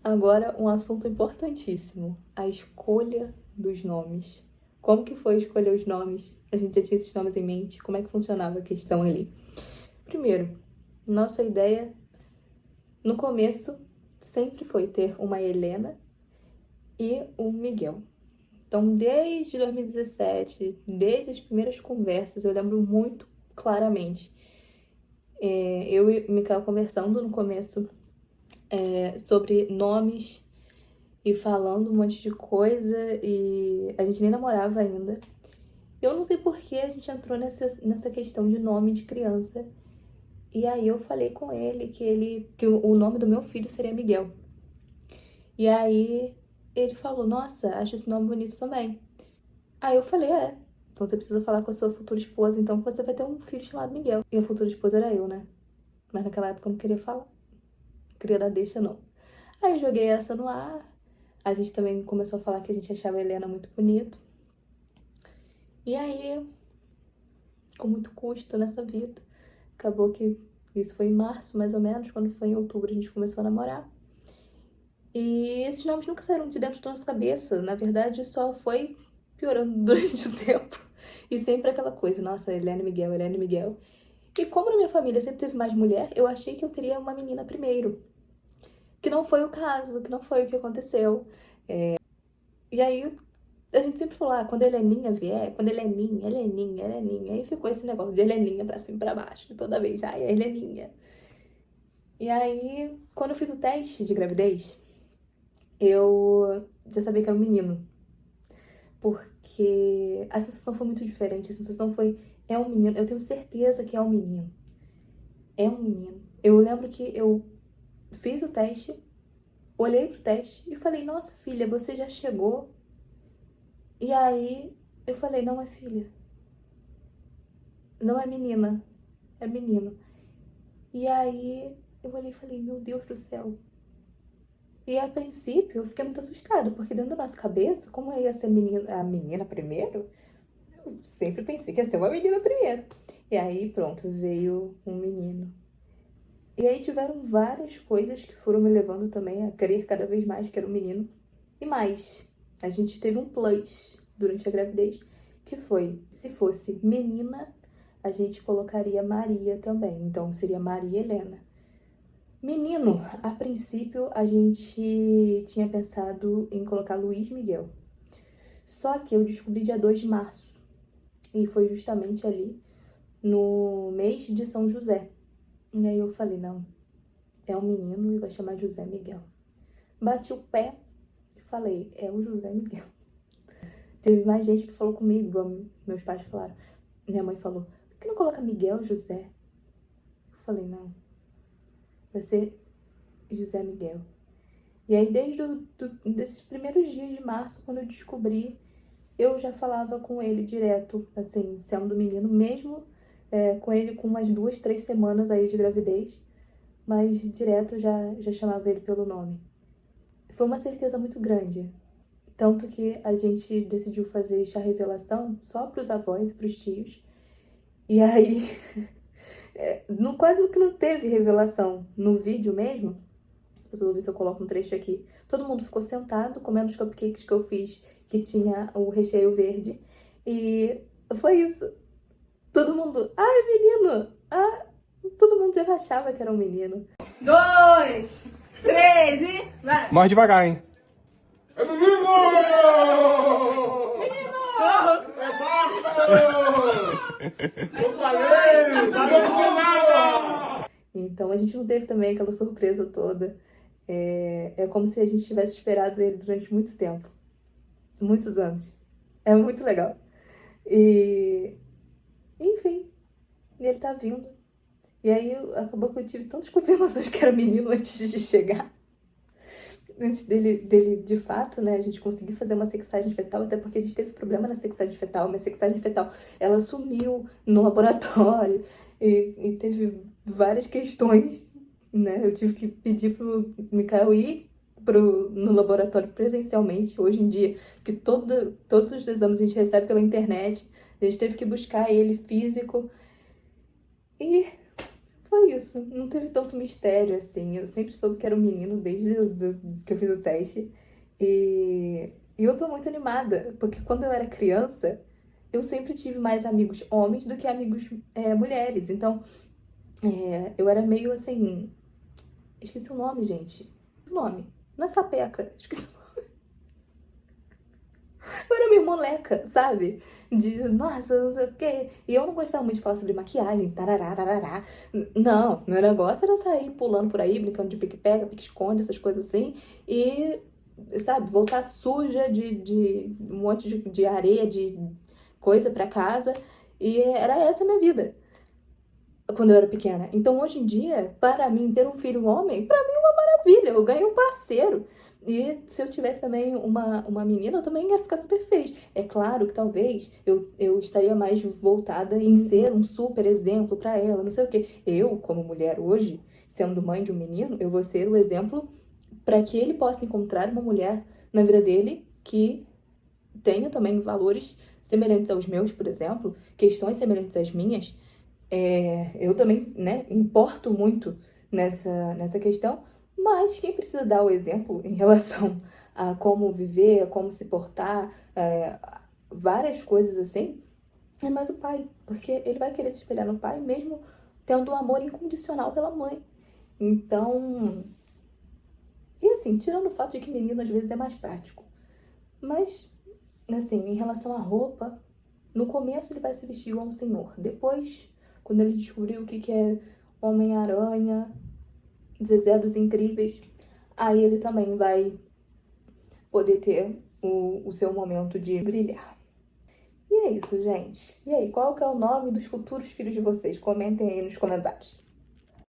Agora, um assunto importantíssimo, a escolha dos nomes. Como que foi escolher os nomes? A gente já tinha esses nomes em mente? Como é que funcionava a questão ali? Primeiro, nossa ideia, no começo, sempre foi ter uma Helena e um Miguel. Então, desde 2017, desde as primeiras conversas, eu lembro muito claramente. Eu e o Mikael conversando no começo sobre nomes e falando um monte de coisa, e a gente nem namorava ainda. Eu não sei por que a gente entrou nessa questão de nome de criança. E aí eu falei com ele que o nome do meu filho seria Miguel. E aí ele falou, nossa, acho esse nome bonito também. Aí eu falei, então você precisa falar com a sua futura esposa, então que você vai ter um filho chamado Miguel. E a futura esposa era eu, né? Mas naquela época eu não queria falar. Não queria dar deixa, não. Aí eu joguei essa no ar. A gente também começou a falar que a gente achava a Helena muito bonito. E aí, com muito custo nessa vida, acabou que isso foi em março, mais ou menos. Quando foi em outubro, a gente começou a namorar. E esses nomes nunca saíram de dentro da nossa cabeça. Na verdade, só foi piorando durante o tempo. E sempre aquela coisa, nossa, Helena e Miguel, Helena e Miguel. E como na minha família sempre teve mais mulher, eu achei que eu teria uma menina primeiro. Que não foi o caso, que não foi o que aconteceu. E aí, a gente sempre falou, quando a Heleninha vier, quando a Heleninha, Heleninha, Heleninha. Aí ficou esse negócio de Heleninha pra cima e pra baixo. Toda vez, a Heleninha. E aí, quando eu fiz o teste de gravidez, eu já sabia que era um menino. Porque a sensação foi muito diferente. A sensação foi, é um menino. Eu tenho certeza que é um menino. É um menino. Eu lembro que eu fiz o teste, olhei pro teste e falei, nossa, filha, você já chegou? E aí eu falei, não é filha. Não é menina. É menino. E aí eu olhei e falei, meu Deus do céu. E a princípio eu fiquei muito assustada, porque dentro da nossa cabeça, como ia ser a menina primeiro, eu sempre pensei que ia ser uma menina primeiro. E aí pronto, veio um menino. E aí tiveram várias coisas que foram me levando também a crer cada vez mais que era um menino. E mais, a gente teve um plus durante a gravidez, que foi, se fosse menina, a gente colocaria Maria também. Então seria Maria Helena. Menino, a princípio a gente tinha pensado em colocar Luiz Miguel. Só que eu descobri dia 2 de março. E foi justamente ali no mês de São José. E aí eu falei, não, é um menino e vai chamar José Miguel. Bati o pé e falei, é o José Miguel. Teve mais gente que falou comigo, meus pais falaram. Minha mãe falou, por que não coloca Miguel José? Eu falei, não, vai ser José Miguel. E aí, desde desses primeiros dias de março, quando eu descobri, eu já falava com ele direto, assim, sendo menino, mesmo com ele com umas 2, 3 semanas aí de gravidez, mas direto eu já chamava ele pelo nome. Foi uma certeza muito grande, tanto que a gente decidiu fazer chá revelação só para os avós e para os tios. E aí, quase que não teve revelação no vídeo mesmo. Eu vou ver se eu coloco um trecho aqui. Todo mundo ficou sentado comendo os cupcakes que eu fiz, que tinha o recheio verde. E foi isso. Todo mundo, ai, menino! Todo mundo já achava que era um menino. 2, 3 e vai! Mais devagar, hein? É menino! Eu falei! Nada! Então a gente não teve também aquela surpresa toda. É como se a gente tivesse esperado ele durante muito tempo. Muitos anos. É muito legal. E, enfim, ele tá vindo. E aí acabou que eu tive tantas confirmações que era menino antes de chegar. Antes dele de fato, né, a gente conseguir fazer uma sexagem fetal, até porque a gente teve problema na sexagem fetal. Minha sexagem fetal, ela sumiu no laboratório e teve várias questões, né? Eu tive que pedir pro Mikael ir no laboratório presencialmente, hoje em dia, que todos os exames a gente recebe pela internet. A gente teve que buscar ele físico. E foi isso. Não teve tanto mistério, assim. Eu sempre soube que era um menino desde que eu fiz o teste. E eu tô muito animada, porque quando eu era criança, eu sempre tive mais amigos homens do que amigos mulheres. Então, eu era meio assim. Esqueci o nome, gente. O nome. Não é sapeca. Esqueci. Eu era meio moleca, sabe? De, nossa, não sei o quê. E eu não gostava muito de falar sobre maquiagem, tarará, tarará. Não, meu negócio era sair pulando por aí, brincando de pique-pega, pique-esconde, essas coisas assim. E, sabe, voltar suja de um monte de areia, de coisa pra casa. E era essa a minha vida quando eu era pequena. Então, hoje em dia, para mim, ter um filho homem, pra mim é uma maravilha. Eu ganhei um parceiro. E se eu tivesse também uma menina, eu também ia ficar super feliz. É claro que talvez eu estaria mais voltada em ser um super exemplo pra ela, não sei o quê. Eu, como mulher hoje, sendo mãe de um menino, eu vou ser o exemplo para que ele possa encontrar uma mulher na vida dele que tenha também valores semelhantes aos meus, por exemplo, questões semelhantes às minhas. Eu também, né, importo muito nessa questão, mas quem precisa dar o exemplo em relação a como viver, a como se portar, várias coisas assim, é mais o pai, porque ele vai querer se espelhar no pai mesmo tendo um amor incondicional pela mãe. Então, e assim, tirando o fato de que menino às vezes é mais prático, mas, assim, em relação à roupa, no começo ele vai se vestir igual um senhor. Depois, quando ele descobriu o que é Homem-Aranha, Zezé dos Incríveis, aí ele também vai poder ter o seu momento de brilhar. E é isso, gente. E aí, qual que é o nome dos futuros filhos de vocês? Comentem aí nos comentários.